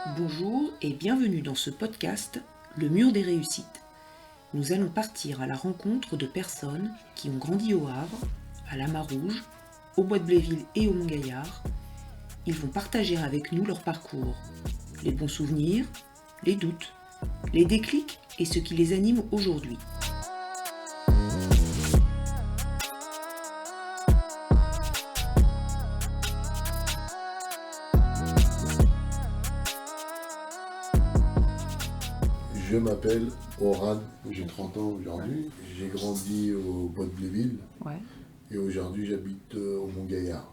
Bonjour et bienvenue dans ce podcast, Le Mur des Réussites. Nous allons partir à la rencontre de personnes qui ont grandi au Havre, à Lamarouge, au Bois de Bléville et au Mont-Gaillard. Ils vont partager avec nous leur parcours, les bons souvenirs, les doutes, les déclics et ce qui les anime aujourd'hui. Je m'appelle Oran, j'ai 30 ans aujourd'hui. J'ai grandi au Bois de Bléville et aujourd'hui j'habite au Mont-Gaillard.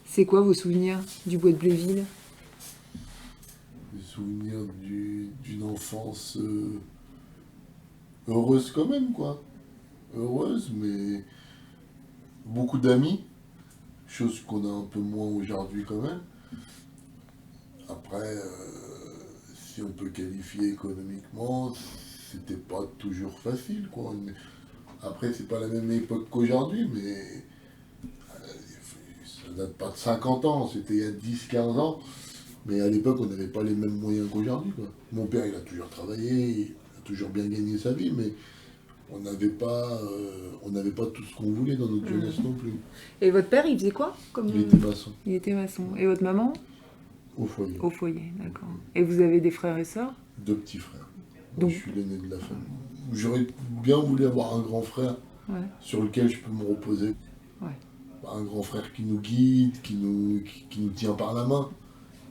C'est quoi vos souvenirs du Bois de Bléville? Des souvenirs d'une enfance heureuse quand même, quoi. Heureuse, mais beaucoup d'amis, chose qu'on a un peu moins aujourd'hui quand même. Après, si on peut qualifier économiquement, c'était pas toujours facile, quoi. Mais après, c'est pas la même époque qu'aujourd'hui, mais ça date pas de 50 ans, c'était il y a 10-15 ans. Mais à l'époque, on n'avait pas les mêmes moyens qu'aujourd'hui, quoi. Mon père, il a toujours travaillé, il a toujours bien gagné sa vie, mais on n'avait pas tout ce qu'on voulait dans notre jeunesse non plus. Et votre père, il faisait quoi comme... Il était maçon, Il était maçon. Et votre maman? au foyer. Au foyer, d'accord. Et vous avez des frères et sœurs? 2 petits frères. Donc- Je suis l'aîné de la famille. J'aurais bien voulu avoir un grand frère Ouais. sur lequel je peux me reposer. Ouais. Un grand frère qui nous guide, qui nous tient par la main,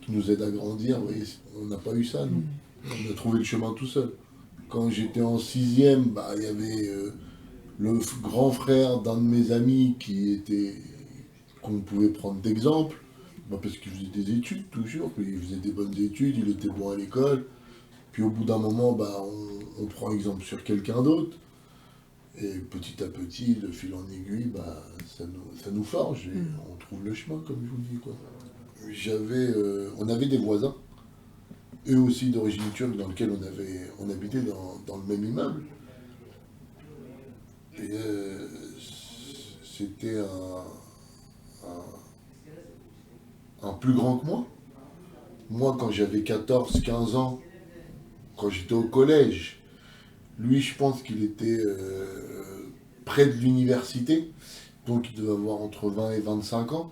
qui nous aide à grandir. Vous voyez, on n'a pas eu ça, nous. On a trouvé le chemin tout seul. Quand j'étais en 6e, il y avait le grand frère d'un de mes amis qu'on pouvait prendre d'exemple, parce qu'il faisait des études toujours, puis il faisait des bonnes études, il était bon à l'école. Puis au bout d'un moment, on prend exemple sur quelqu'un d'autre. Et petit à petit, de fil en aiguille, ça nous forge et on trouve le chemin, comme je vous dis, quoi. On avait des voisins, eux aussi d'origine turque, dans lequel on habitait dans le même immeuble. Et c'était un plus grand que moi. Moi, quand j'avais 14-15 ans, quand j'étais au collège, lui, je pense qu'il était près de l'université, donc il devait avoir entre 20 et 25 ans.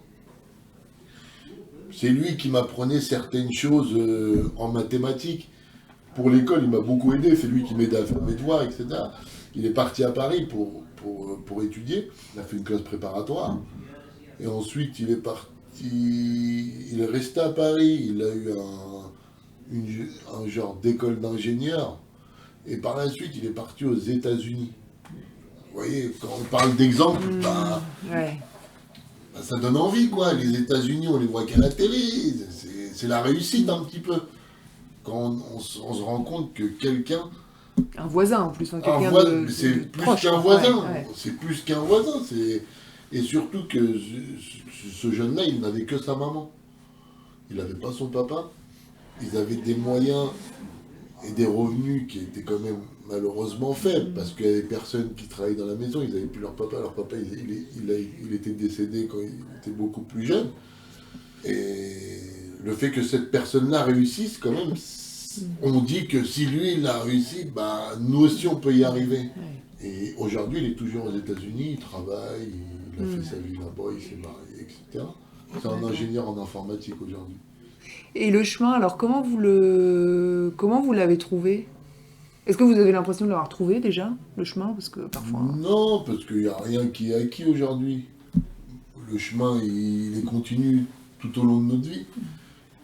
C'est lui qui m'apprenait certaines choses en mathématiques. Pour l'école, il m'a beaucoup aidé, c'est lui qui m'aidait à faire mes devoirs, etc. Il est parti à Paris pour étudier, il a fait une classe préparatoire, et ensuite il est resté à Paris, il a eu un genre d'école d'ingénieur, et par la suite il est parti aux États-Unis. Vous voyez, quand on parle d'exemple, Ouais. ça donne envie, quoi. Les États-Unis, on les voit qu'à la télé, c'est la réussite un petit peu. Quand on se rend compte que quelqu'un... Un voisin en plus, enfin, Un quelqu'un voisin, de c'est de plus proche, qu'un quoi. voisin, Ouais. c'est plus qu'un voisin. Et surtout que ce jeune-là, il n'avait que sa maman. Il n'avait pas son papa. Ils avaient des moyens et des revenus qui étaient quand même malheureusement faibles, parce qu'il y avait personne qui travaillait dans la maison, ils n'avaient plus leur papa. Leur papa, il était décédé quand il était beaucoup plus jeune. Et le fait que cette personne-là réussisse, quand même, on dit que si lui, il a réussi, nous aussi, on peut y arriver. Ouais. Et aujourd'hui, il est toujours aux États-Unis, il travaille, il a fait sa vie là-bas, il s'est marié, etc. C'est un ingénieur en informatique aujourd'hui. Et le chemin, alors comment vous l'avez trouvé? Est-ce que vous avez l'impression de l'avoir trouvé déjà, le chemin? Parce que parfois... Non, parce qu'il n'y a rien qui est acquis aujourd'hui. Le chemin, il est continu tout au long de notre vie.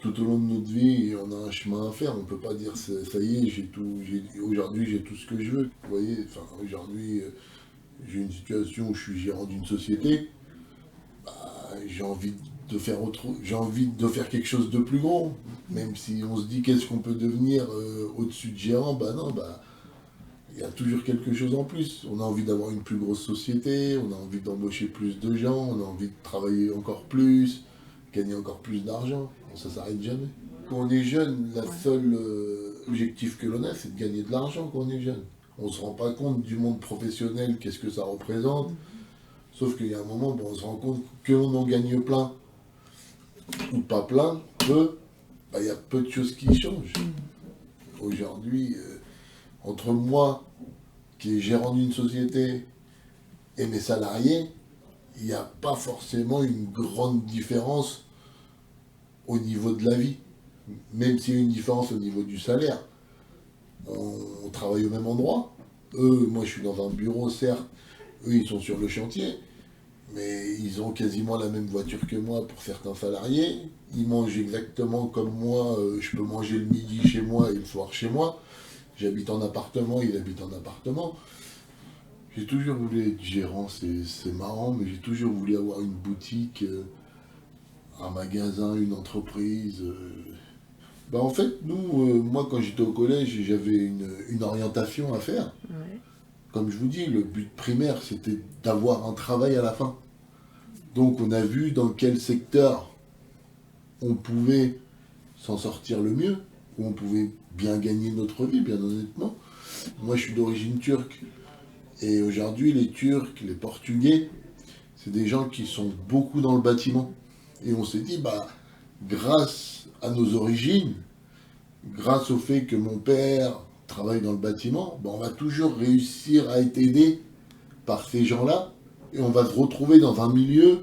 Tout au long de notre vie, on a un chemin à faire. On ne peut pas dire ça y est, aujourd'hui j'ai tout ce que je veux. Vous voyez, aujourd'hui, j'ai une situation où je suis gérant d'une société. J'ai envie de faire quelque chose de plus grand. Même si on se dit qu'est-ce qu'on peut devenir au-dessus de gérant, non, il y a toujours quelque chose en plus. On a envie d'avoir une plus grosse société, on a envie d'embaucher plus de gens, on a envie de travailler encore plus, gagner encore plus d'argent. Ça s'arrête jamais. Quand on est jeune, le seul objectif que l'on a, c'est de gagner de l'argent quand on est jeune. On ne se rend pas compte du monde professionnel, qu'est-ce que ça représente. Sauf qu'il y a un moment, on se rend compte que l'on en gagne plein, ou pas plein, peu, il y a peu de choses qui changent. Aujourd'hui, entre moi, qui est gérant d'une société, et mes salariés, il n'y a pas forcément une grande différence au niveau de la vie. Même s'il y a une différence au niveau du salaire, on travaille au même endroit. Eux, moi je suis dans un bureau, certes, eux ils sont sur le chantier, mais ils ont quasiment la même voiture que moi pour certains salariés. Ils mangent exactement comme moi, je peux manger le midi chez moi et le soir chez moi. J'habite en appartement, il habite en appartement. J'ai toujours voulu être gérant, c'est marrant, mais j'ai toujours voulu avoir une boutique, un magasin, une entreprise. En fait, nous, moi quand j'étais au collège, j'avais une orientation à faire. Ouais. Comme je vous dis, le but primaire, c'était d'avoir un travail à la fin. Donc on a vu dans quel secteur on pouvait s'en sortir le mieux, où on pouvait bien gagner notre vie, bien honnêtement. Moi je suis d'origine turque. Et aujourd'hui, les Turcs, les Portugais, c'est des gens qui sont beaucoup dans le bâtiment. Et on s'est dit, grâce à nos origines, grâce au fait que mon père travaille dans le bâtiment, on va toujours réussir à être aidé par ces gens-là. Et on va se retrouver dans un milieu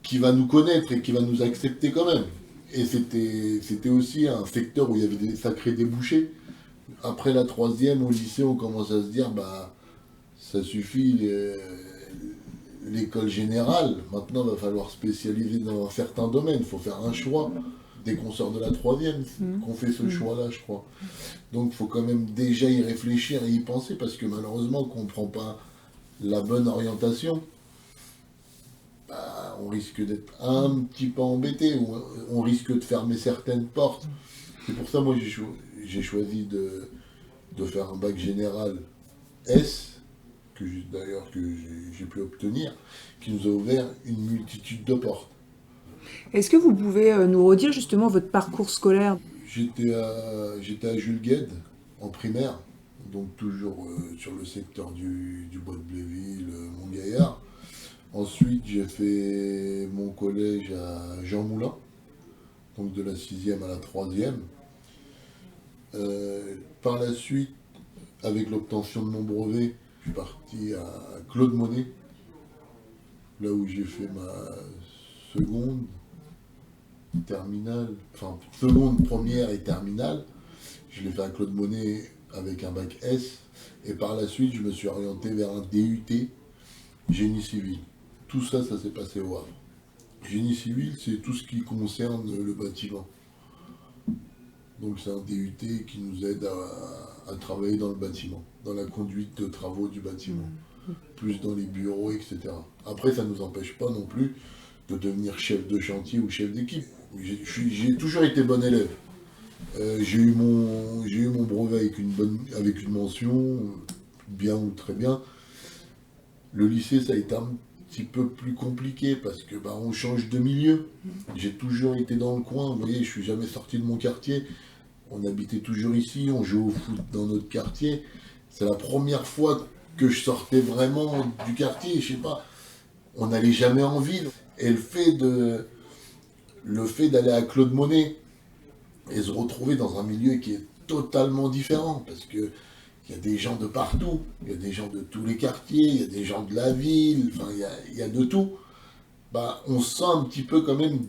qui va nous connaître et qui va nous accepter quand même. Et c'était aussi un secteur où il y avait des sacrés débouchés. Après la troisième, au lycée, on commence à se dire, ça suffit l'école générale. Maintenant, il va falloir spécialiser dans un certain domaine. Il faut faire un choix. Dès qu'on sort de la troisième, qu'on fait ce choix-là, je crois. Donc, il faut quand même déjà y réfléchir et y penser, parce que malheureusement, qu'on ne prend pas la bonne orientation, on risque d'être un petit peu embêté, ou on risque de fermer certaines portes. C'est pour ça, moi, j'ai choisi de faire un bac général S, que j'ai pu obtenir, qui nous a ouvert une multitude de portes. Est-ce que vous pouvez nous redire justement votre parcours scolaire? J'étais à Jules Guesde, en primaire, donc toujours sur le secteur du Bois de Bléville, Montgaillard. Ensuite, j'ai fait mon collège à Jean Moulin, donc de la 6e à la 3e. Par la suite, avec l'obtention de mon brevet, je suis parti à Claude Monet, là où j'ai fait ma seconde, terminale, enfin seconde, première et terminale. Je l'ai fait à Claude Monet avec un bac S. Et par la suite, je me suis orienté vers un DUT, génie civil. Tout ça, ça s'est passé au Havre. Génie civil, c'est tout ce qui concerne le bâtiment. Donc c'est un DUT qui nous aide à travailler dans le bâtiment, dans la conduite de travaux du bâtiment, plus dans les bureaux, etc. Après, ça ne nous empêche pas non plus de devenir chef de chantier ou chef d'équipe. J'ai toujours été bon élève. J'ai eu mon brevet avec une mention, bien ou très bien. Le lycée, ça a été un petit peu plus compliqué parce que on change de milieu. J'ai toujours été dans le coin, vous voyez, je suis jamais sorti de mon quartier. On habitait toujours ici, on jouait au foot dans notre quartier. C'est la première fois que je sortais vraiment du quartier, je sais pas. On n'allait jamais en ville. Et le fait d'aller à Claude Monet et se retrouver dans un milieu qui est totalement différent, parce que il y a des gens de partout, il y a des gens de tous les quartiers, il y a des gens de la ville, enfin il y a de tout. On se sent un petit peu quand même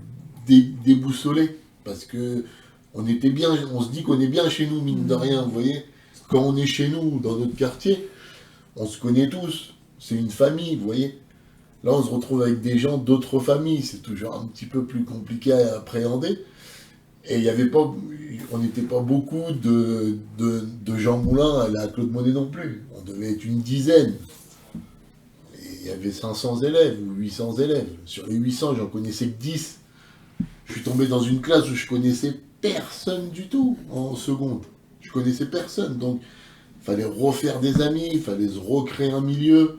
déboussolé, parce que on se dit qu'on est bien chez nous, mine de rien, vous voyez. Quand on est chez nous, dans notre quartier, on se connaît tous, c'est une famille, vous voyez. Là, on se retrouve avec des gens d'autres familles, c'est toujours un petit peu plus compliqué à appréhender. Et on n'était pas beaucoup de Jean Moulin à la Claude Monet non plus. On devait être une dizaine. Et il y avait 500 élèves ou 800 élèves. Sur les 800, j'en connaissais que 10. Je suis tombé dans une classe où je connaissais personne du tout en seconde. Je connaissais personne. Donc, il fallait refaire des amis, il fallait se recréer un milieu.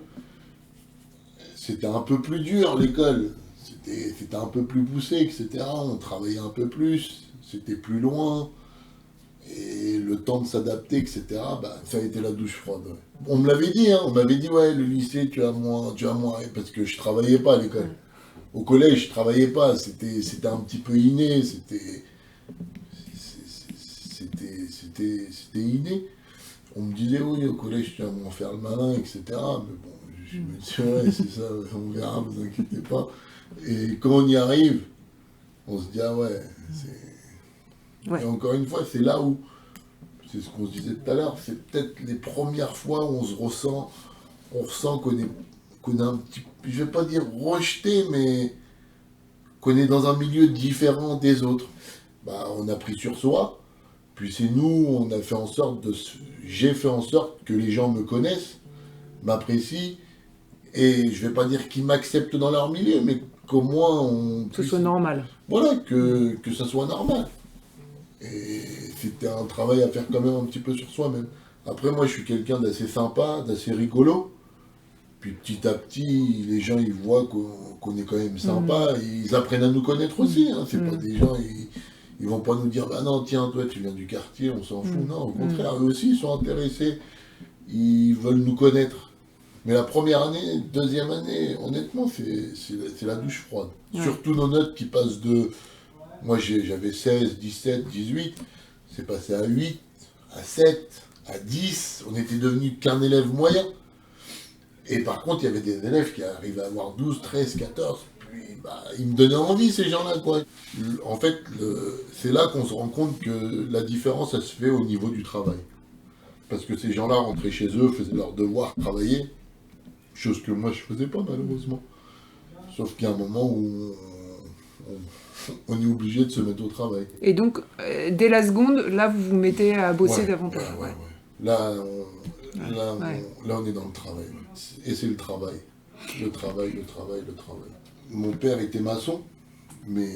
C'était un peu plus dur, l'école. C'était un peu plus poussé, etc. On travaillait un peu plus, c'était plus loin. Et le temps de s'adapter, etc., ça a été la douche froide. Ouais. On me l'avait dit, on m'avait dit, ouais, le lycée, tu as moins, parce que je travaillais pas à l'école. Au collège, je travaillais pas, c'était un petit peu inné, c'était inné. On me disait, oui, au collège, tu vas m'en faire le malin, etc. Mais bon, je me dis, ouais, c'est ça, on verra, vous inquiétez pas. Et quand on y arrive, on se dit, ah ouais, c'est... Ouais. Et encore une fois, c'est là où, c'est ce qu'on se disait tout à l'heure, c'est peut-être les premières fois où on ressent qu'on est un petit, je vais pas dire rejeté, mais qu'on est dans un milieu différent des autres. Bah, on a pris sur soi, puis c'est nous, on a fait en sorte j'ai fait en sorte que les gens me connaissent, m'apprécient, et je vais pas dire qu'ils m'acceptent dans leur milieu, mais qu'au moins on Que ce soit normal. voilà, que ça soit normal. Et c'était un travail à faire quand même un petit peu sur soi-même. Après, moi, je suis quelqu'un d'assez sympa, d'assez rigolo. Puis petit à petit, les gens, ils voient qu'on est quand même sympa. Et ils apprennent à nous connaître aussi. Hein. C'est pas des gens, ils vont pas nous dire, bah non, tiens, toi, tu viens du quartier, on s'en fout. Non, au contraire, eux aussi, ils sont intéressés. Ils veulent nous connaître. Mais la première année, deuxième année, honnêtement, c'est la douche froide. Ouais. Surtout nos notes qui passent de... Moi, j'avais 16, 17, 18. C'est passé à 8, à 7, à 10. On était devenu qu'un élève moyen. Et par contre, il y avait des élèves qui arrivaient à avoir 12, 13, 14. Puis, bah, ils me donnaient envie, ces gens-là, quoi. En fait, c'est là qu'on se rend compte que la différence, elle se fait au niveau du travail. Parce que ces gens-là rentraient chez eux, faisaient leurs devoirs, travaillaient. Chose que moi, je faisais pas, malheureusement. Sauf qu'il y a un moment où on est obligé de se mettre au travail. Et donc, dès la seconde, là, vous vous mettez à bosser Ouais, davantage. ouais. Là, Ouais. là, on est dans le travail. Ouais. Et c'est le travail. Le travail. Mon père était maçon, mais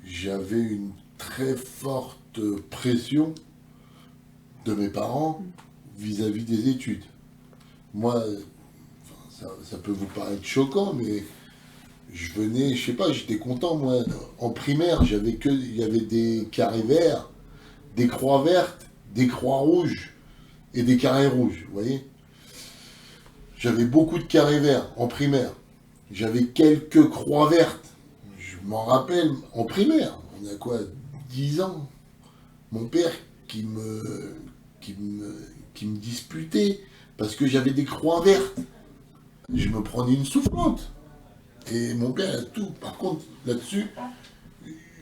j'avais une très forte pression de mes parents vis-à-vis des études. Moi, ça peut vous paraître choquant, mais je venais, je sais pas, j'étais content, moi. En primaire, il y avait des carrés verts, des croix vertes, des croix rouges et des carrés rouges, vous voyez. J'avais beaucoup de carrés verts en primaire. J'avais quelques croix vertes. Je m'en rappelle, en primaire, on a quoi, 10 ans. Mon père qui me disputait parce que j'avais des croix vertes. Je me prenais une soufflante. Et mon père a tout. Par contre, là-dessus,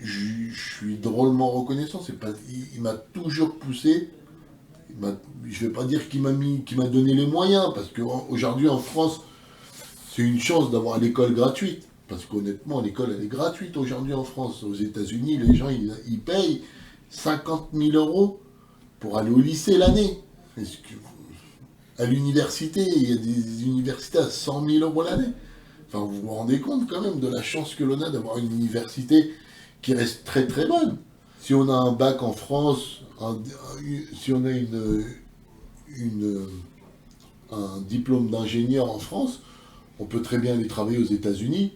je suis drôlement reconnaissant. Il m'a toujours poussé. Je ne vais pas dire qu'il m'a donné les moyens, parce qu'aujourd'hui en France, c'est une chance d'avoir l'école gratuite. Parce qu'honnêtement, l'école, elle est gratuite aujourd'hui en France. Aux États-Unis, les gens, ils payent 50 000 € pour aller au lycée l'année. À l'université, il y a des universités à 100 000 € l'année. Enfin, vous vous rendez compte quand même de la chance que l'on a d'avoir une université qui reste très très bonne. Si on a un bac en France, si on a un diplôme d'ingénieur en France, on peut très bien aller travailler aux États-Unis,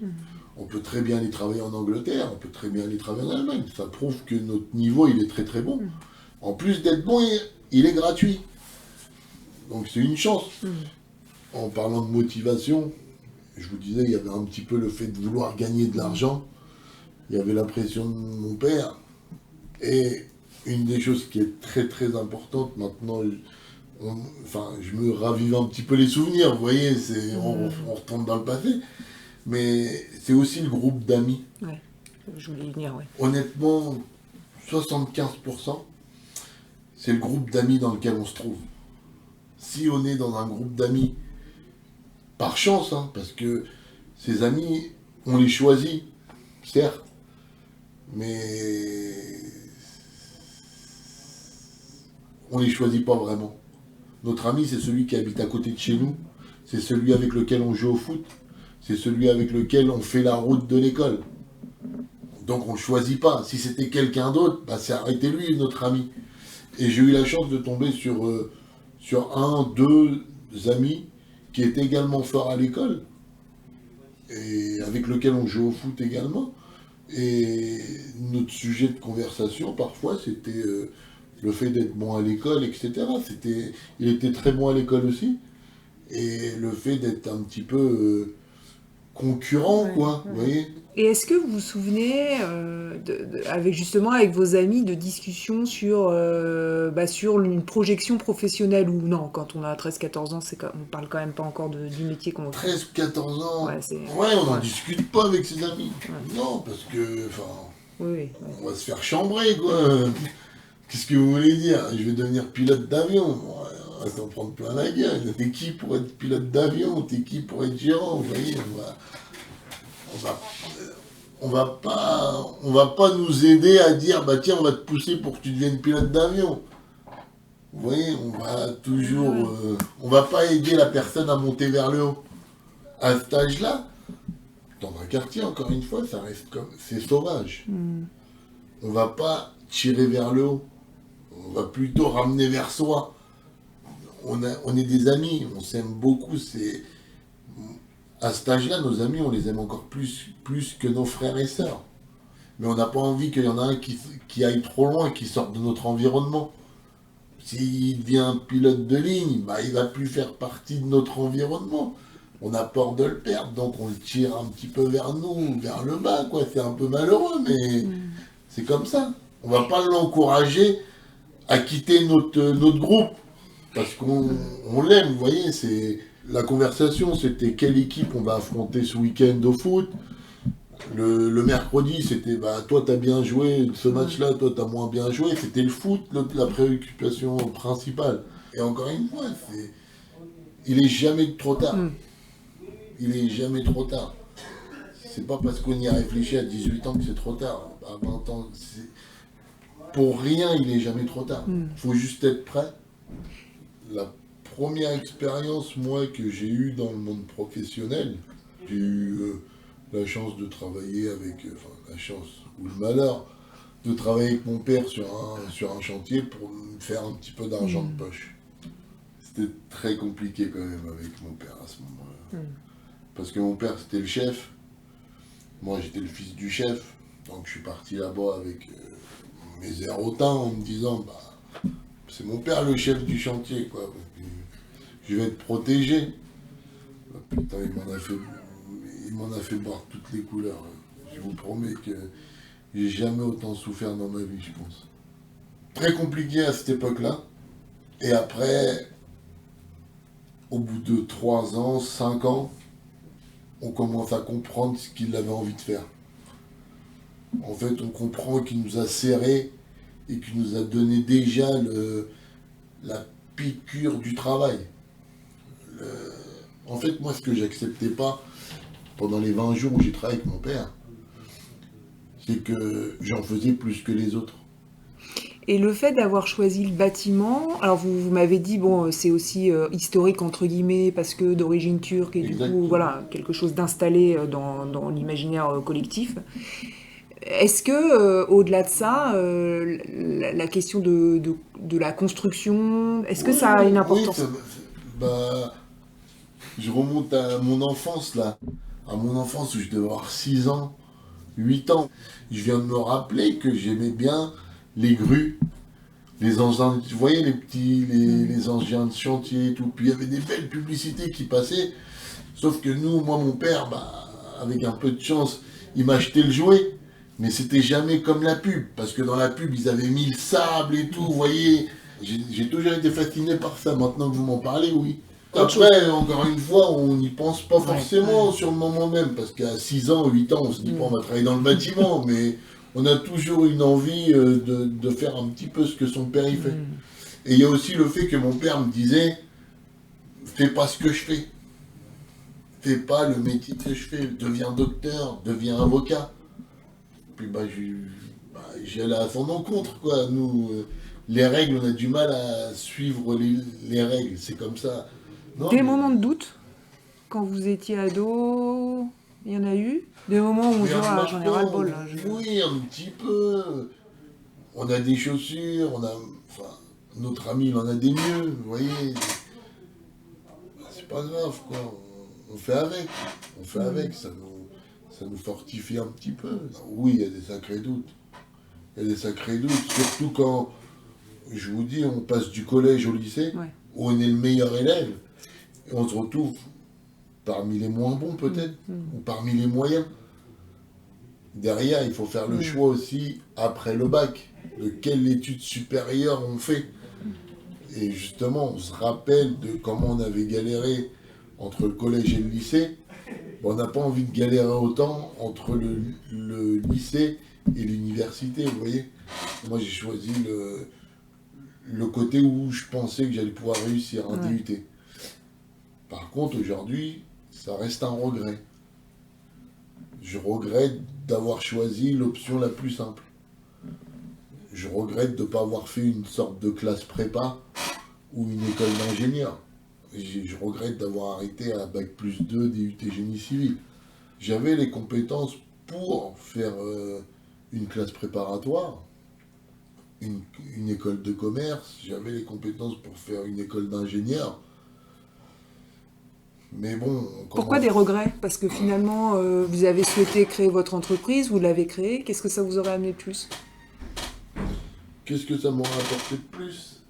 on peut très bien aller travailler en Angleterre, on peut très bien aller travailler en Allemagne. Ça prouve que notre niveau, il est très très bon. En plus d'être bon, il est gratuit. Donc c'est une chance. En parlant de motivation, je vous disais, il y avait un petit peu le fait de vouloir gagner de l'argent. Il y avait la pression de mon père. Et une des choses qui est très très importante maintenant, je me ravive un petit peu les souvenirs, vous voyez, on retombe dans le passé. Mais c'est aussi le groupe d'amis. Ouais, je voulais y venir, ouais. Honnêtement, 75%, c'est le groupe d'amis dans lequel on se trouve. Si on est dans un groupe d'amis, par chance, hein, parce que ces amis, on les choisit, certes, mais on les choisit pas vraiment. Notre ami, c'est celui qui habite à côté de chez nous, c'est celui avec lequel on joue au foot, c'est celui avec lequel on fait la route de l'école. Donc on ne choisit pas. Si c'était quelqu'un d'autre, bah, c'est arrêtez-lui, notre ami. Et j'ai eu la chance de tomber sur un, deux amis qui étaient également forts à l'école, et avec lequel on joue au foot également. Et notre sujet de conversation, parfois, c'était le fait d'être bon à l'école, etc. Il était très bon à l'école aussi. Et le fait d'être un petit peu concurrents, Ouais, quoi, ouais. vous voyez. Et est-ce que vous vous souvenez, avec vos amis, de discussions sur une projection professionnelle ou non? Quand on a 13-14 ans, on parle quand même pas encore du métier qu'on veut faire. 13-14 ans, Ouais, on n'en ouais. discute pas avec ses amis. Ouais. Non, parce que, enfin, Oui, oui. on va se faire chambrer, quoi. Qu'est-ce que vous voulez dire? Je vais devenir pilote d'avion. Ouais, on va s'en prendre plein la gueule. T'es qui pour être pilote d'avion? T'es qui pour être gérant? Vous voyez, on va pas nous aider à dire, bah tiens, on va te pousser pour que tu deviennes pilote d'avion. Vous voyez, on va toujours, on va pas aider la personne à monter vers le haut. À cet âge-là, dans un quartier, encore une fois, ça reste comme, c'est sauvage. On va pas tirer vers le haut. On va plutôt ramener vers soi. On est des amis, on s'aime beaucoup. À cet âge-là, nos amis, on les aime encore plus que nos frères et sœurs. Mais on n'a pas envie qu'il y en a un qui aille trop loin, qui sorte de notre environnement. S'il devient pilote de ligne, bah, il va plus faire partie de notre environnement. On a peur de le perdre, donc on le tire un petit peu vers nous, vers le bas, quoi. C'est un peu malheureux, mais c'est comme ça. On va pas l'encourager à quitter notre groupe, parce qu'on l'aime, vous voyez. La conversation, c'était quelle équipe on va affronter ce week-end au foot. Le mercredi, c'était bah, toi t'as bien joué ce match-là, toi t'as moins bien joué. C'était le foot, la préoccupation principale. Et encore une fois, il est jamais trop tard. Il est jamais trop tard. C'est pas parce qu'on y a réfléchi à 18 ans que c'est trop tard. À 20 ans, pour rien, il est jamais trop tard. Faut juste être prêt. La première expérience, moi, que j'ai eue dans le monde professionnel, j'ai eu la chance de travailler la chance ou le malheur de travailler avec mon père sur un chantier pour me faire un petit peu d'argent de poche. C'était très compliqué quand même avec mon père à ce moment-là. Parce que mon père, c'était le chef. Moi, j'étais le fils du chef. Donc, je suis parti là-bas avec mes airs hautains en me disant, bah, c'est mon père le chef du chantier, quoi. Je vais être protégé. Bah, putain, il m'en a fait boire toutes les couleurs. Je vous promets que j'ai jamais autant souffert dans ma vie, je pense. Très compliqué à cette époque-là. Et après, au bout de 3 ans, 5 ans, on commence à comprendre ce qu'il avait envie de faire. En fait, on comprend qu'il nous a serrés et qu'il nous a donné déjà la piqûre du travail. En fait, moi, ce que j'acceptais pas pendant les 20 jours où j'ai travaillé avec mon père, c'est que j'en faisais plus que les autres. Et le fait d'avoir choisi le bâtiment, alors vous m'avez dit, bon, c'est aussi historique entre guillemets, parce que d'origine turque, et du Exactement. coup, voilà, quelque chose d'installé dans l'imaginaire collectif. Est-ce que, au-delà de ça, la question de la construction, est-ce que ça a une importance? Bah, je remonte à mon enfance, là. À mon enfance où je devais avoir 6 ans, 8 ans. Je viens de me rappeler que j'aimais bien les grues, les engins, vous voyez les engins de chantier et tout. Puis il y avait des belles publicités qui passaient. Sauf que moi, mon père, bah, avec un peu de chance, il m'achetait le jouet. Mais c'était jamais comme la pub. Parce que dans la pub, ils avaient mis le sable et tout, vous voyez. J'ai toujours été fasciné par ça. Maintenant que vous m'en parlez, oui. Après, encore une fois, on n'y pense pas forcément sur le moment même. Parce qu'à 6 ans, 8 ans, on se dit pas on va travailler dans le bâtiment. Mais on a toujours une envie de faire un petit peu ce que son père y fait. Et il y a aussi le fait que mon père me disait, fais pas ce que je fais. Fais pas le métier que je fais. Deviens docteur, deviens avocat. Puis j'y allais à son encontre, quoi. Nous, les règles, on a du mal à suivre les règles. C'est comme ça. Non, Des mais- moments de doute, quand vous étiez ado, il y en a eu? Des moments où on Oui, se dit, ah, j'en ai ras le bol, là. oui, un petit peu. On a des chaussures, notre ami, il en a des mieux, vous voyez. C'est pas grave, quoi. On fait avec. On fait avec, ça nous fortifie un petit peu. Oui, il y a des sacrés doutes. Il y a des sacrés doutes, surtout quand, je vous dis, on passe du collège au lycée, Ouais. où on est le meilleur élève, et on se retrouve parmi les moins bons peut-être, ou parmi les moyens. Derrière, il faut faire le choix aussi, après le bac, de quelle étude supérieure on fait. Et justement, on se rappelle de comment on avait galéré entre le collège et le lycée. On n'a pas envie de galérer autant entre le lycée et l'université, vous voyez. Moi, j'ai choisi le côté où je pensais que j'allais pouvoir réussir un DUT. Par contre, aujourd'hui, ça reste un regret. Je regrette d'avoir choisi l'option la plus simple. Je regrette de ne pas avoir fait une sorte de classe prépa ou une école d'ingénieur. Je regrette d'avoir arrêté à Bac+2 DUT génie civil. J'avais les compétences pour faire une classe préparatoire, une école de commerce, j'avais les compétences pour faire une école d'ingénieur. Mais bon... Pourquoi des regrets? Parce que finalement, vous avez souhaité créer votre entreprise, vous l'avez créée, qu'est-ce que ça vous aurait amené de plus? Qu'est-ce que ça m'aurait apporté de plus?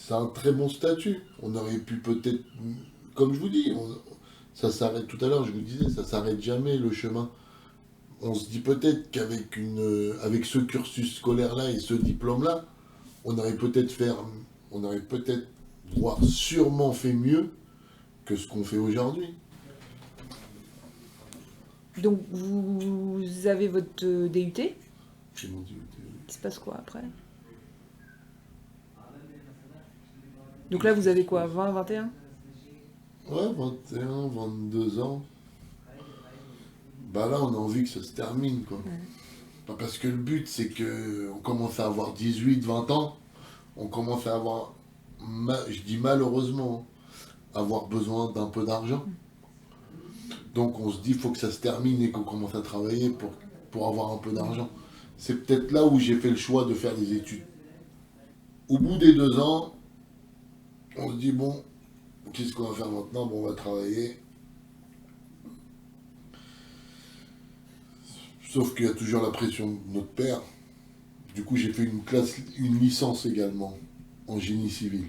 C'est un très bon statut. On aurait pu peut-être, comme je vous dis, ça s'arrête tout à l'heure, je vous disais, ça s'arrête jamais le chemin. On se dit peut-être qu'avec avec ce cursus scolaire-là et ce diplôme-là, on aurait peut-être voire sûrement fait mieux que ce qu'on fait aujourd'hui. Donc vous avez votre DUT. C'est mon DUT. Il se passe quoi après? Donc là, vous avez quoi, 20, 21? Ouais, 21, 22 ans. Bah là, on a envie que ça se termine, quoi. Parce que le but, c'est qu'on commence à avoir 18, 20 ans. On commence à avoir, je dis malheureusement, avoir besoin d'un peu d'argent. Donc on se dit, il faut que ça se termine et qu'on commence à travailler pour avoir un peu d'argent. C'est peut-être là où j'ai fait le choix de faire des études. Au bout des 2 ans, on se dit, bon, qu'est-ce qu'on va faire maintenant? Bon, on va travailler. Sauf qu'il y a toujours la pression de notre père. Du coup, j'ai fait une licence également en génie civil.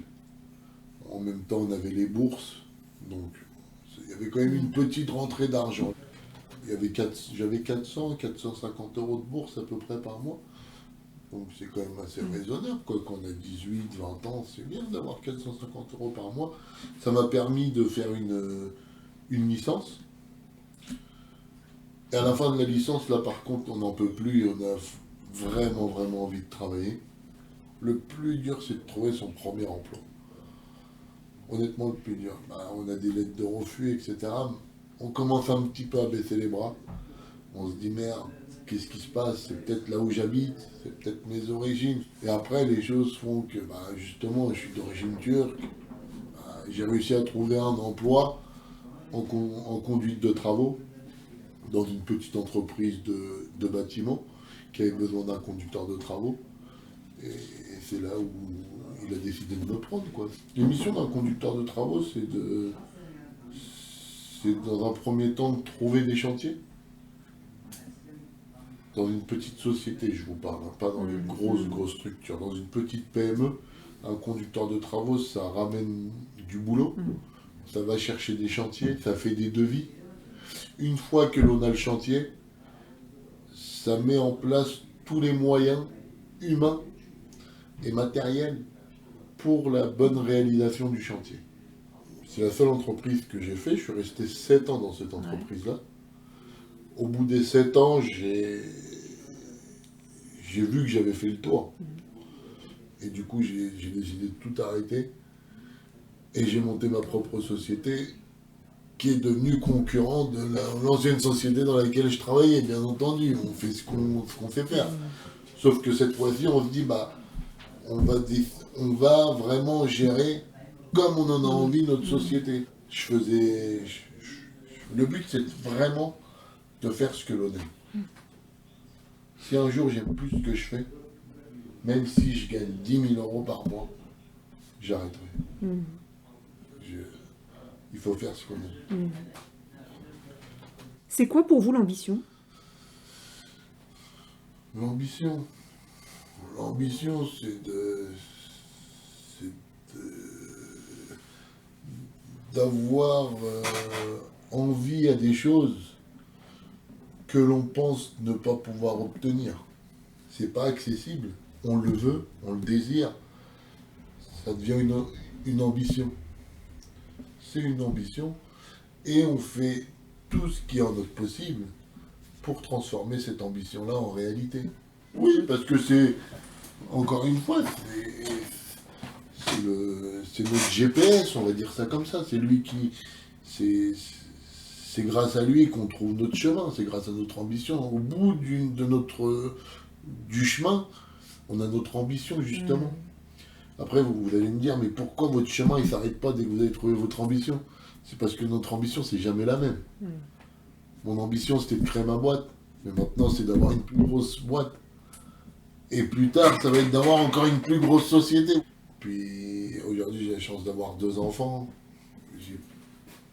En même temps, on avait les bourses. Donc, il y avait quand même une petite rentrée d'argent. J'avais 450 euros de bourse à peu près par mois. Donc c'est quand même assez raisonnable, quoi. Quand on a 18, 20 ans, c'est bien d'avoir 450 euros par mois. Ça m'a permis de faire une licence. Et à la fin de la licence, là par contre, on n'en peut plus et on a vraiment, vraiment envie de travailler. Le plus dur, c'est de trouver son premier emploi. Honnêtement, le plus dur. On a des lettres de refus, etc. On commence un petit peu à baisser les bras. On se dit, merde, qu'est-ce qui se passe? C'est peut-être là où j'habite, c'est peut-être mes origines. Et après, les choses font que, justement, je suis d'origine turque. J'ai réussi à trouver un emploi en conduite de travaux dans une petite entreprise de bâtiment qui avait besoin d'un conducteur de travaux. Et c'est là où il a décidé de me prendre, quoi. La mission d'un conducteur de travaux, c'est dans un premier temps de trouver des chantiers. Dans une petite société, je vous parle, hein, pas dans les grosses structures. Dans une petite PME, un conducteur de travaux, ça ramène du boulot, ça va chercher des chantiers, ça fait des devis. Une fois que l'on a le chantier, ça met en place tous les moyens humains et matériels pour la bonne réalisation du chantier. C'est la seule entreprise que j'ai fait, je suis resté 7 ans dans cette entreprise-là. Au bout des 7 ans, j'ai vu que j'avais fait le tour. Et du coup, j'ai décidé de tout arrêter. Et j'ai monté ma propre société, qui est devenue concurrent de l'ancienne société dans laquelle je travaillais, bien entendu. On fait ce qu'on sait faire. Sauf que cette fois-ci, on se dit, on va vraiment gérer comme on en a envie notre société. Le but, c'est vraiment de faire ce que l'on aime. Si un jour j'aime plus ce que je fais, même si je gagne 10 000 euros par mois, j'arrêterai. Il faut faire ce qu'on aime. C'est quoi pour vous l'ambition? L'ambition, L'ambition, c'est d'avoir envie à des choses que l'on pense ne pas pouvoir obtenir. C'est pas accessible, on le veut, on le désire, ça devient une ambition. C'est une ambition et on fait tout ce qui est en notre possible pour transformer cette ambition-là en réalité. Oui, parce que c'est, encore une fois, c'est notre GPS, on va dire ça comme ça. C'est lui qui. C'est grâce à lui qu'on trouve notre chemin, c'est grâce à notre ambition. Au bout du chemin, on a notre ambition, justement. Après, vous allez me dire, mais pourquoi votre chemin, il ne s'arrête pas dès que vous avez trouvé votre ambition? C'est parce que notre ambition, c'est jamais la même. Mon ambition, c'était de créer ma boîte. Mais maintenant, c'est d'avoir une plus grosse boîte. Et plus tard, ça va être d'avoir encore une plus grosse société. Puis aujourd'hui, j'ai la chance d'avoir 2 enfants. J'ai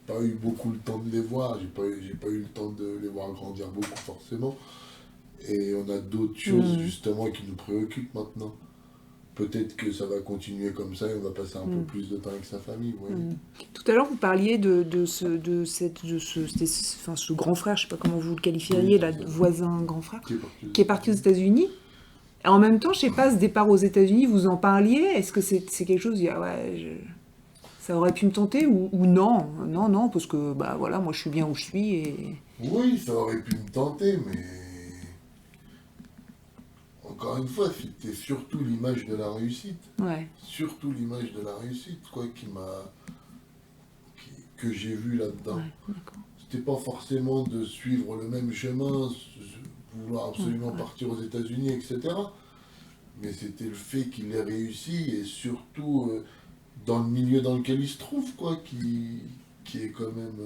pas eu beaucoup le temps de les voir. J'ai pas eu le temps de les voir grandir beaucoup, forcément. Et on a d'autres choses, justement, qui nous préoccupent maintenant. Peut-être que ça va continuer comme ça et on va passer un peu plus de temps avec sa famille. Ouais. Tout à l'heure, vous parliez de ce grand frère, je ne sais pas comment vous le qualifieriez, là, voisin grand frère, qui est parti aux États-Unis. Et en même temps, je ne sais pas, ce départ aux États-Unis, vous en parliez? Est-ce que c'est quelque chose, ça aurait pu me tenter ou non? Non, parce que voilà, moi je suis bien où je suis. Et... Oui, ça aurait pu me tenter, mais encore une fois, c'était surtout l'image de la réussite. Ouais. Surtout l'image de la réussite, quoi, que j'ai vu là-dedans. Ouais, c'était pas forcément de suivre le même chemin, vouloir absolument partir aux États-Unis, etc. Mais c'était le fait qu'il ait réussi et surtout dans le milieu dans lequel il se trouve, quoi, qui est quand même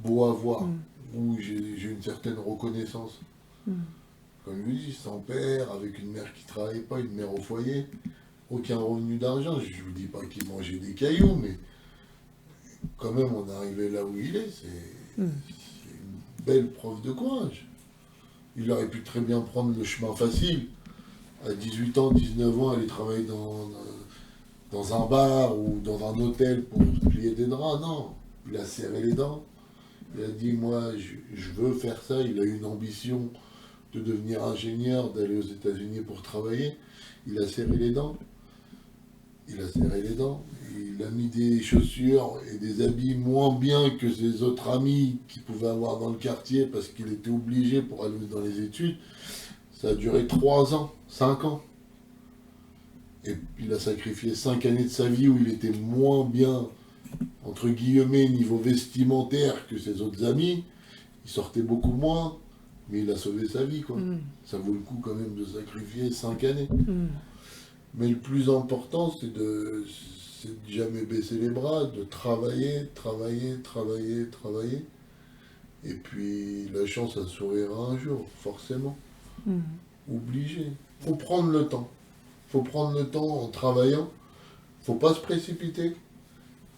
beau à voir, où j'ai une certaine reconnaissance. Comme je vous dis, sans père, avec une mère qui ne travaillait pas, une mère au foyer, aucun revenu d'argent. Je ne vous dis pas qu'il mangeait des cailloux, mais quand même, on est arrivé là où il est. C'est une belle preuve de courage. Il aurait pu très bien prendre le chemin facile. À 18 ans, 19 ans, aller travailler dans un bar ou dans un hôtel pour plier des draps. Non, il a serré les dents. Il a dit, moi, je veux faire ça. Il a eu une ambition de devenir ingénieur, d'aller aux États-Unis pour travailler. Il a serré les dents. Il a mis des chaussures et des habits moins bien que ses autres amis qu'il pouvait avoir dans le quartier parce qu'il était obligé pour aller dans les études. Ça a duré 3 ans, 5 ans. Et il a sacrifié 5 années de sa vie où il était moins bien, entre guillemets, niveau vestimentaire que ses autres amis. Il sortait beaucoup moins. Mais il a sauvé sa vie, quoi. Ça vaut le coup quand même de sacrifier 5 années. Mais le plus important, c'est de jamais baisser les bras, de travailler. Et puis la chance, elle sourira un jour, forcément. Obligé. Faut prendre le temps. En travaillant. Faut pas se précipiter.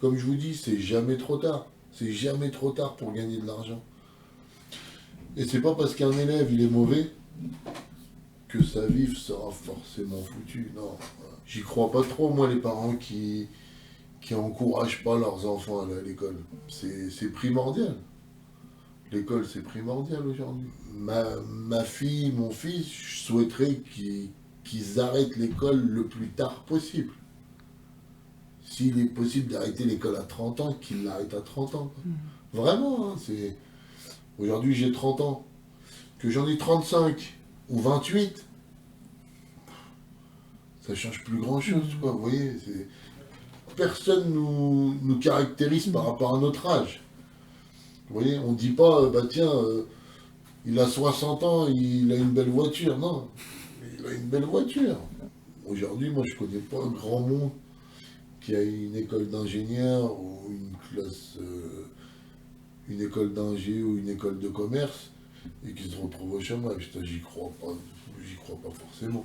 Comme je vous dis, c'est jamais trop tard. C'est jamais trop tard pour gagner de l'argent. Et c'est pas parce qu'un élève il est mauvais que sa vie sera forcément foutue. Non, j'y crois pas trop, moi, les parents qui encouragent pas leurs enfants à aller à l'école. C'est primordial. L'école, c'est primordial aujourd'hui. Ma fille, mon fils, je souhaiterais qu'ils arrêtent l'école le plus tard possible. S'il est possible d'arrêter l'école à 30 ans, qu'ils l'arrêtent à 30 ans. Vraiment, hein, c'est... Aujourd'hui, j'ai 30 ans. Que j'en ai 35 ou 28, ça change plus grand-chose, quoi. Vous voyez, personne nous caractérise par rapport à notre âge. Vous voyez, on ne dit pas, tiens, il a 60 ans, il a une belle voiture. Non, il a une belle voiture. Aujourd'hui, moi, je ne connais pas un grand monde qui a une école d'ingénieur ou une classe... une école d'ingé ou une école de commerce et qui se retrouve au chômage. J'y crois pas forcément.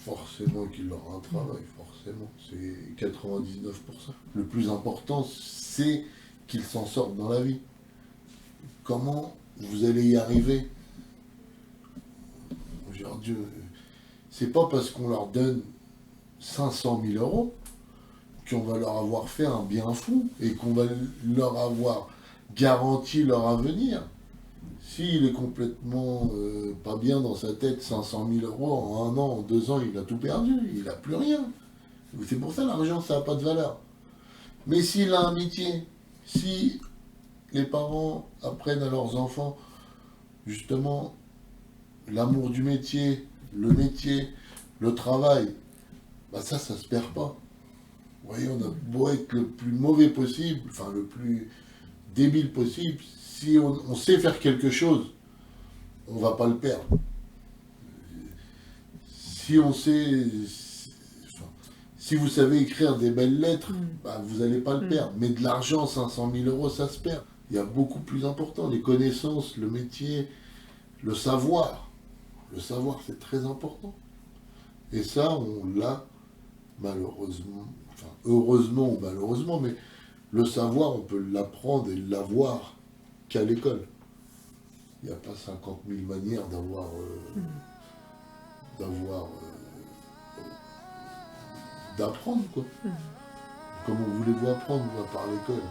Forcément qu'il aura un travail, forcément. C'est 99%. Le plus important, c'est qu'il s'en sorte dans la vie. Comment vous allez y arriver? Dieu, c'est pas parce qu'on leur donne 500 000 euros qu'on va leur avoir fait un bien fou et qu'on va leur avoir garanti leur avenir. S'il est complètement pas bien dans sa tête, 500 000 euros en 1 an, en 2 ans, il a tout perdu, il n'a plus rien. C'est pour ça l'argent, ça n'a pas de valeur. Mais s'il a un métier, si les parents apprennent à leurs enfants justement l'amour du métier, le travail, bah ça se perd pas. Vous voyez, on a beau être le plus mauvais possible, enfin le plus débile possible, si on sait faire quelque chose, on va pas le perdre. Si on sait, si vous savez écrire des belles lettres, bah, vous n'allez pas le perdre. Mais de l'argent, 500 000 euros, ça se perd. Il y a beaucoup plus important, les connaissances, le métier, le savoir. Le savoir, c'est très important. Et ça, on l'a malheureusement, enfin heureusement ou malheureusement, mais le savoir, on peut l'apprendre et l'avoir qu'à l'école. Il n'y a pas 50 000 manières d'apprendre, quoi. Comment voulez-vous apprendre, à part l'école?